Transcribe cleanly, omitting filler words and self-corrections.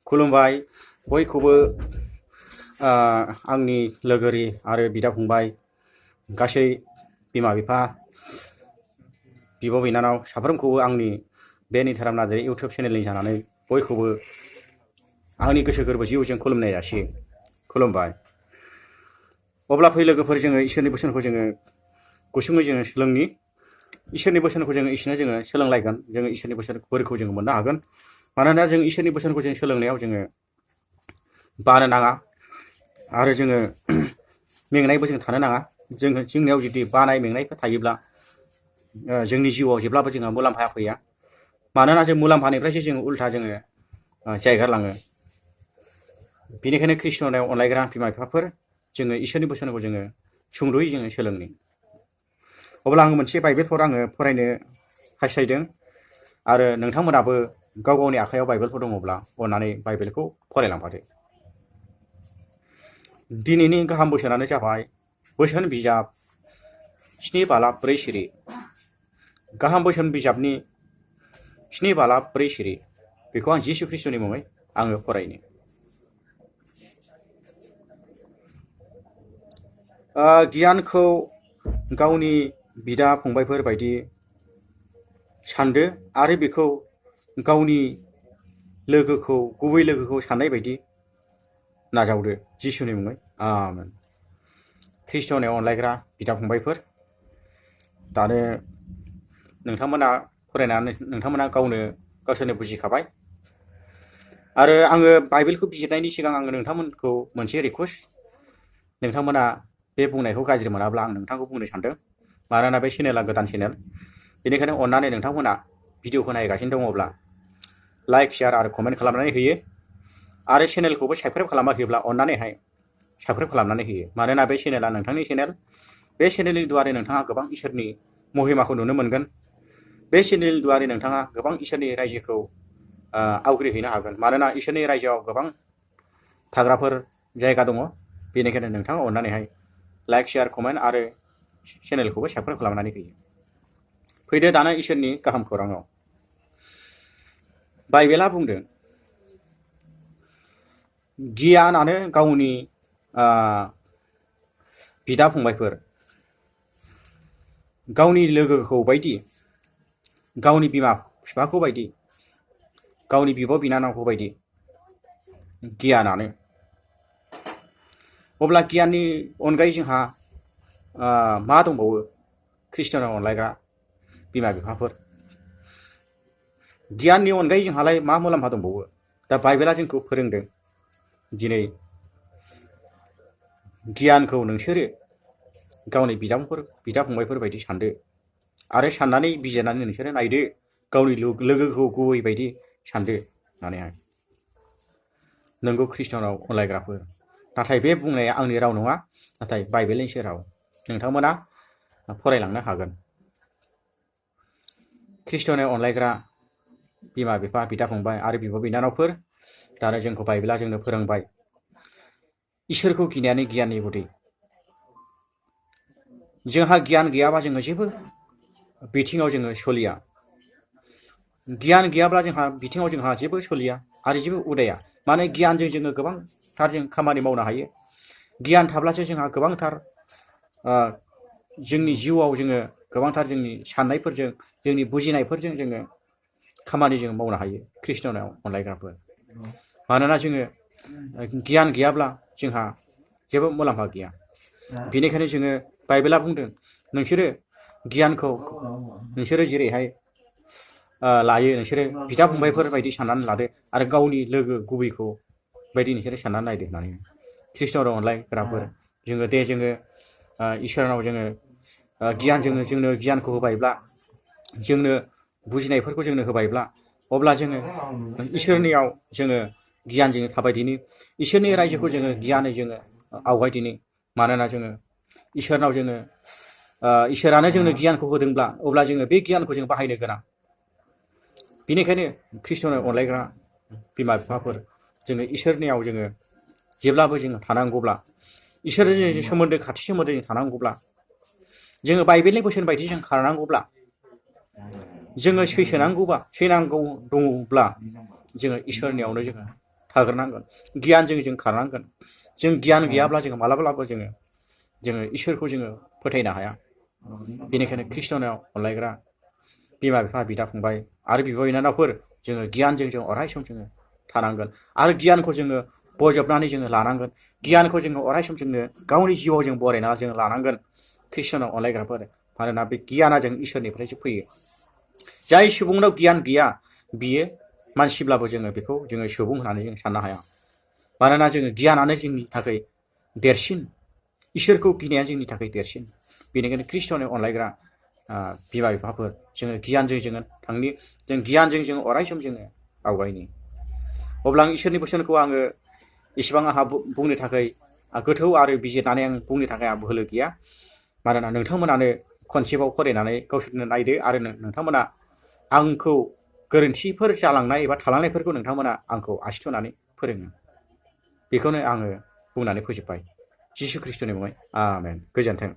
खुलुमबाय बयखौबो आंनि लोगोरि आरो बिदा फंबाय गासै बिमा बिफा बिब' बिनानाव साफ्रोमखौबो आंनि बे निथाराम नार्जारि इउटुब चेनेलनि जानानै बयखौबो आंनि गोसो गोरबो जिउजों खुलुमनाय जासियो। खुलुमबाय। अब्ला फै लोगोफोर जोङो इसोरनि बोसोनखौ जोङो गुसुङै जोङो सोलोंनि। इसोरनि बोसोनखौ जोङो इसोरनो जोङो सोलोंलायगोन। जोङो इसोरनि बोसोनफोरखौ जोङो मोननो हागोन। मानोना जों इसोरनि बोसोनखौ जों सोलोंनायाव जोङो बानो नाङा आरो जोङो मेंनायबो जों थानो नाङा। जोंनियाव जुदि बानाय मेंनायफोर थायोब्ला जोंनि जिउआव जेब्लाबो जोंहा मुलाम्फाया फैया। मानोना जों मुलाम्फानिफ्रायसो जोङो उल्था जोङो जायगारलाङो। बेनिखायनो ख्रिस्ट'नाव अनलायग्रा बिमा बिफाफोर जोङो इसोरनि बोसोनखौ जोङो सुंद'यै जोङो सोलोंनि। अब्ला आङो मोनसे बाइबेलखौ आङो फरायनो हास्थायदों आरो नोंथांमोनाबो गाव गावनि आखायाव बाइबेलफोर दङब्ला अननानै बाइबेलखौ फरायलांफादो। दिनैनि गाहाम बोसोनानो जाबाय बोसोन बिजाब 7 बालाब 4 सिरि। गाहाम बोसोन बिजाबनि 7 बालाब 4 सिरि बेखौ आं जिसु ख्रिस्ट'नि मुङै आङो फरायनो। गियानखौ गावनि बिदा फंबायफोर बायदि सानदो आरो बेखौ गावनि लोगोखौ गुबै लोगोखौ साननाय बायदि नाजावदो जिसुनि मुङै आमेन। ख्रिस्ट'नाव अनलायग्रा बिदा फंबायफोर, दानो नोंथांमोना फरायनानै नोंथांमोना गावनो गावसोरनो बुजिखाबाय आरो आङो बाइबेलखौ बिजिरनायनि सिगां आङो नोंथांमोनखौ मोनसे रिकुवेस्ट, नोंथांमोना बे बुंनायखौ गाज्रि मोनाब्ला आं नोंथांखौ बुंनो सानदों। मानोना बे चेनेला गोदान चेनेल, बेनिखायनो अननानै नोंथांमोना भिडिअखौ नायगासिनो दङब्ला लाइक शेयार आरो कमेन्ट खालामनानै होयो आरो चेनेलखौबो साबस्क्राइब खालामाखैब्ला अननानैहाय साबस्क्राइब खालामनानै होयो। मानोना बे चेनेला नोंथांनि चेनेल। बे चेनेलनि दुवारै नोंथाङा गोबां इसोरनि महिमाखौ नुनो मोनगोन। बे चेनेलनि दुवारै नोंथाङा गोबां इसोरनि रायजोखौ आवग्रिहैनो हागोन। मानोना इसोरनि रायजोआव गोबां थाग्राफोर जायगा दङ। बेनिखायनो नोंथाङा अननानैहाय लाइक शेयार कमेन्ट आरो चेनेलखौबो साबस्क्राइब खालामनानै होयो। फैदो दाना इसोरनि गाहाम खौराङाव। बाइबेला बुंदों गियानानो गावनि बिदा फंबायफोर, गावनि लोगोखौ बायदि, गावनि बिमा बिफाखौ बायदि, गावनि बिब' बिनानावखौ बायदि गियानानो। अब्ला गियाननि अनगायै जोंहा मा दंबावो? ख्रिस्ट'नाव अनलायग्रा बिमा बिफाफोर, गियाननि अनगायै जोंहालाय मा मुलाम्फा दंबावो? दा बाइबेला जोंखौ फोरोंदों दिनै गियानखौ नोंसोरो गावनि बिदा फंबायफोर बायदि सानदो आरो साननानै बिजिरनानै नोंसोरो नायदो, गावनि लोगोखौ गुबै बायदि सानदो होननानैहाय। नोंगौ ख्रिस्ट'नाव अनलायग्राफोर, नाथाय बे बुंनाया आंनि राव नङा, नाथाय बाइबेलनिसो राव। नोंथांमोना फरायलांनो हागोन। ख्रिस्ट'नाव अनलायग्रा बिमा बिफा, बिदा फंबाय आरो बिब' बिनानावफोर, दानो जोंखौ बाइबेला जोंनो फोरोंबाय इसोरखौ गिनायानो गियाननि गुदि। जोंहा गियान गैयाबा जोङो जेबो बिथिङाव जोङो सोलिया। गियान गैयाब्ला जोंहा बिथिङाव जोंहा जेबो सोलिया आरो जेबो उदाया। माने गियानजों जोङो गोबांथार जों खामानि मावनो हायो। गियान थाब्लासो जोंहा गोबांथार जोंनि जिउआव जोङो गोबांथार जोंनि साननायफोरजों, जोंनि बुजिनायफोरजों जोङो खामानि जों मावनो हायो। ख्रिस्ट'नाव अनलायग्राफोर, मानोना जोङो गियान गैयाब्ला जोंहा जेबो मुलाम्फा गैया। बेनिखायनो जोङो बाइबेला बुंदों नोंसोरो गियानखौ नोंसोरो जेरैहाय लायो, नोंसोरो बिदा फंबायफोर बायदि साननानै लादो आरो गावनि लोगो गुबैखौ बायदि नोंसोरो साननानै नायदो होननानै। ख्रिस्ट'नाव अनलायग्राफोर, जोङो इसोरनाव जोङो जोंनो गियानखौ होबायब्ला, जोंनो बुजिनायफोरखौ जोंनो होबायब्ला, अब्ला जोङो इसोरनियाव जोङो गियानजों थाबायदिनि, इसोरनि रायजोखौ जोङो गियानै जोङो आवगायदिनि। मानोना जोङो इसोरनाव जोङो इसोरानो जोंनो गियानखौ होदोंब्ला, अब्ला जोङो बे गियानखौ जों बाहायनो गोनां। बेनिखायनो ख्रिस्ट'नाव अनलायग्रा बिमा बिफाफोर, जोङो इसोरनियाव जोङो जेब्लाबो जोङो थानांगौब्ला, इसोरजों सोमोन्दो खाथि सोमोन्दोजों थानांगौब्ला, जोङो बाइबेलनि बोसोन बायदि जों खारनांगौब्ला, जोङो सैनांगौ दङब्ला, जोङो इसोरनियावनो जोङो थाग्रोनांगोन। गियानजों जों खारनांगोन। जों गियान गैयाब्ला जोङो मालाब्लाबो जोङो इसोरखौ जोङो फोथायनो हाया। बेनिखायनो खृष्टनाव अनलायग्रा बिमा बिफा, बिदा फंबाय आरो बिब' बिनानावफोर, जोङो गियानजों जों अराय सम जोङो थानांगोन आरो गियानखौ जोङो बजबनानै जोङो लानांगोन। गियानखौ जोङो अराय सम जोङो गावनि जिउआव जों बरायना जोङो लानांगोन। खृष्टनाव अनलायग्राफोर, मानोना बे गियाना जों इसोरनिफ्रायसो फैयो। जाय सुबुंनाव गियान गैया बियो मानसिब्लाबो जोङो बेखौ जोङो सुबुं होननानै जों साननो हाया। मानोना जोङो गियानानो जोंनि थाखाय देरसिन, इसोरखौ गिनाया जोंनि थाखाय देरसिन। बेनिखायनो खृष्टनाव अनलायग्रा बिमा बिफाफोर, जोङो गियानजों जों गियानजों जोङो अराय सम जोङो आवगायनि। अब्ला आं इसोरनि बोसोनखौ आङो इसेबां आंहा बुंनो थाखाय गोथौ आरो बिजिरनानै आं बुंनो थाखाय आं बोलो गैया। मानोना नोंथांमोनानो खनसेबाव फरायनानै गावसोरनो नायदो आरो नोंथांमोना आंखौ गोरोन्थिफोर जालांनाय एबा थालांनायफोरखौ नोंथांमोना आंखौ आसि थुनानै फोरोङो। बेखौनो आङो बुंनानै फोजोबबाय। जिसु खृष्टनि मुङै आमेन। गोजोन्थों।